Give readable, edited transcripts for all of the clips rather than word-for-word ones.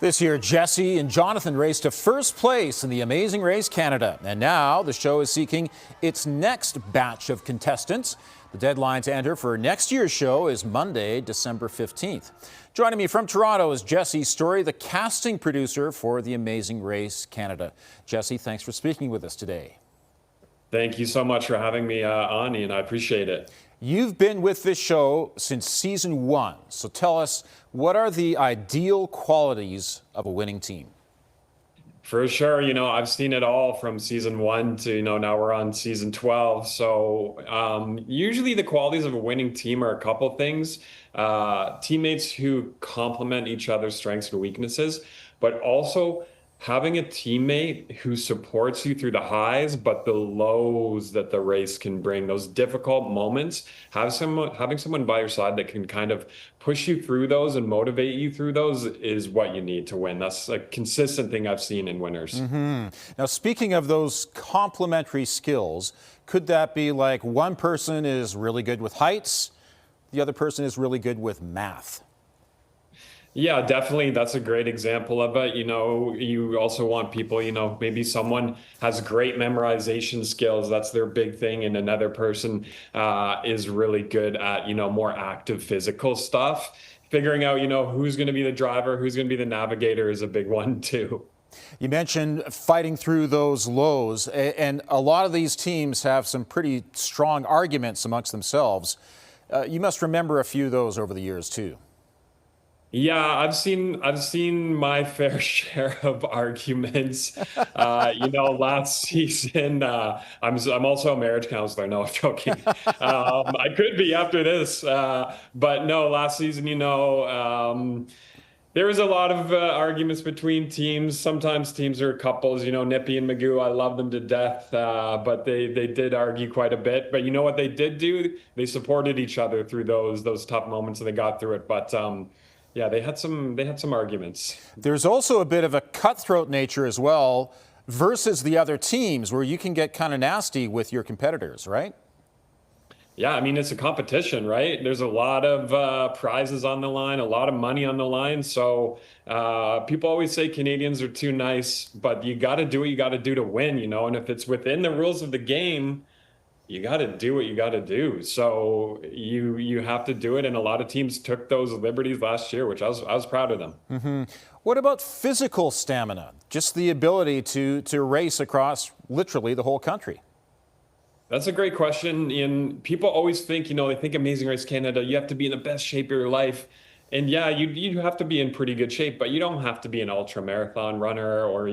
This year, Jesse and Jonathan raced to first place in the Amazing Race Canada. And now the show is seeking its next batch of contestants. The deadline to enter for next year's show is Monday, December 15th. Joining me from Toronto is Jesse Storey, the casting producer for the Amazing Race Canada. Jesse, thanks for speaking with us today. Thank you so much for having me on, Ian. I appreciate it. You've been with this show since season 1, so tell us, what are the ideal qualities of a winning team? For sure, I've seen it all from season 1 to, now we're on season 12. So usually the qualities of a winning team are a couple things. Teammates who complement each other's strengths and weaknesses, but also having a teammate who supports you through the highs, but the lows that the race can bring, those difficult moments, having someone by your side that can kind of push you through those and motivate you through those is what you need to win. That's a consistent thing I've seen in winners. Now, speaking of those complementary skills, could that be like one person is really good with heights, the other person is really good with math? Yeah, definitely. That's a great example of it. You also want people, maybe someone has great memorization skills. That's their big thing. And another person is really good at, more active physical stuff. Figuring out, who's going to be the driver, who's going to be the navigator is a big one too. You mentioned fighting through those lows, and a lot of these teams have some pretty strong arguments amongst themselves. You must remember a few of those over the years too. Yeah, I've seen my fair share of arguments. Last season, I'm also a marriage counselor. No, I'm joking. I could be after this, but no. Last season, there was a lot of arguments between teams. Sometimes teams are couples. Nippy and Magoo, I love them to death, but they did argue quite a bit. But you know what they did do? They supported each other through those tough moments, and they got through it. But yeah, they had some arguments. There's also a bit of a cutthroat nature as well versus the other teams where you can get kind of nasty with your competitors, right? Yeah, I mean, it's a competition, right? There's a lot of prizes on the line, a lot of money on the line. So people always say Canadians are too nice, but you got to do what you got to do to win, And if it's within the rules of the game, you got to do what you got to do. So you have to do it. And a lot of teams took those liberties last year, which I was proud of them. What about physical stamina? Just the ability to race across literally the whole country? That's a great question. And people always think, they think Amazing Race Canada, you have to be in the best shape of your life. And yeah, you have to be in pretty good shape, but you don't have to be an ultra marathon runner or, a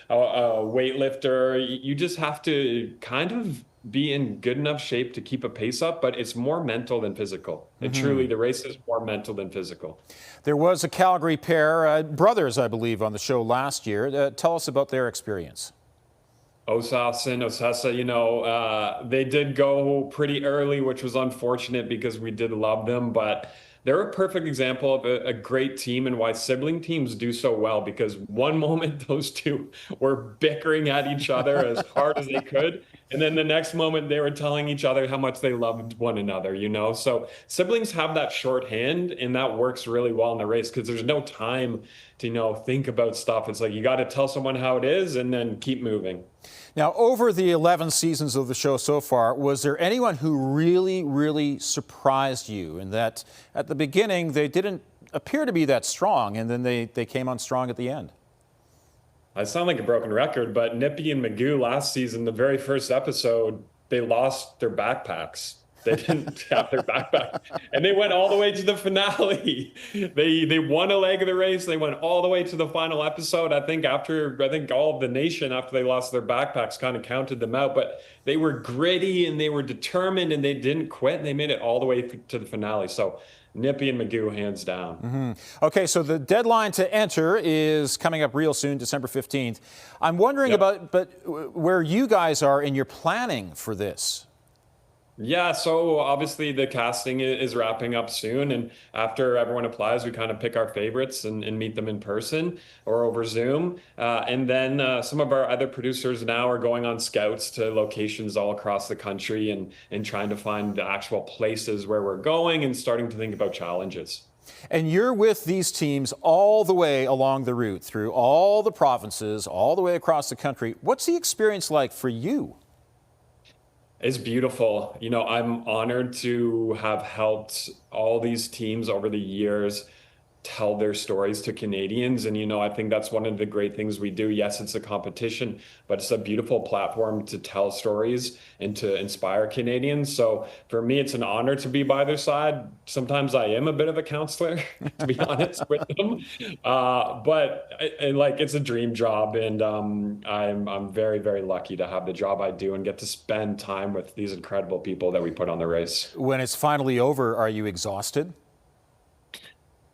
weightlifter. You just have to kind of be in good enough shape to keep a pace up, but it's more mental than physical. And truly, the race is more mental than physical. There was a Calgary pair, brothers, I believe, on the show last year. Tell us about their experience. Osas and Osesa, they did go pretty early, which was unfortunate because we did love them, but they're a perfect example of a great team and why sibling teams do so well, because one moment those two were bickering at each other as hard as they could. And then the next moment they were telling each other how much they loved one another, So siblings have that shorthand, and that works really well in the race because there's no time to, think about stuff. It's like you got to tell someone how it is and then keep moving. Now, over the 11 seasons of the show so far, was there anyone who really, really surprised you in that at the beginning they didn't appear to be that strong, and then they came on strong at the end? I sound like a broken record, but Nippy and Magoo last season, the very first episode, they lost their backpacks. They didn't have their backpack, and they went all the way to the finale. They won a leg of the race. They went all the way to the final episode. I think all of the nation, after they lost their backpacks, kind of counted them out. But they were gritty and they were determined and they didn't quit. And they made it all the way to the finale. So Nippy and Magoo, hands down. Okay, so the deadline to enter is coming up real soon, December 15th. I'm wondering about where you guys are in your planning for this. Yeah, so obviously the casting is wrapping up soon, and after everyone applies, we kind of pick our favorites and meet them in person or over Zoom. And then some of our other producers now are going on scouts to locations all across the country and trying to find the actual places where we're going and starting to think about challenges. And you're with these teams all the way along the route, through all the provinces, all the way across the country. What's the experience like for you? It's beautiful. I'm honored to have helped all these teams over the years tell their stories to Canadians. And, I think that's one of the great things we do. Yes, it's a competition, but it's a beautiful platform to tell stories and to inspire Canadians. So for me, it's an honor to be by their side. Sometimes I am a bit of a counselor, to be honest with them. But it's a dream job. And I'm very, very lucky to have the job I do and get to spend time with these incredible people that we put on the race. When it's finally over, are you exhausted?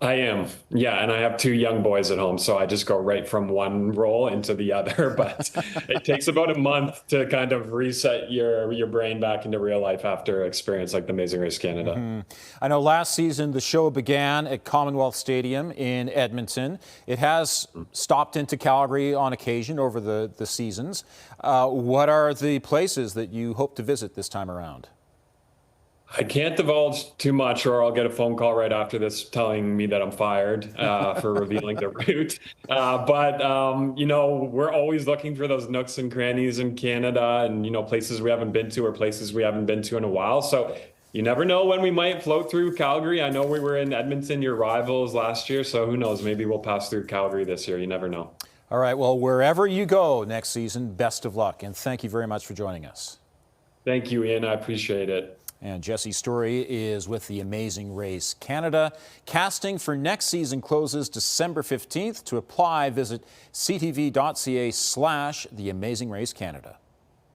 I am. Yeah. And I have two young boys at home, so I just go right from one role into the other. But it takes about a month to kind of reset your brain back into real life after experience like the Amazing Race Canada. I know last season the show began at Commonwealth Stadium in Edmonton. It has stopped into Calgary on occasion over the seasons. What are the places that you hope to visit this time around? I can't divulge too much, or I'll get a phone call right after this telling me that I'm fired for revealing the route. But we're always looking for those nooks and crannies in Canada, and places we haven't been to or places we haven't been to in a while. So you never know when we might float through Calgary. I know we were in Edmonton, your rivals, last year. So who knows? Maybe we'll pass through Calgary this year. You never know. All right. Well, wherever you go next season, best of luck, and thank you very much for joining us. Thank you, Ian. I appreciate it. And Jesse Storey is with the Amazing Race Canada. Casting for next season closes December 15th. To apply, visit ctv.ca/The Amazing Race Canada.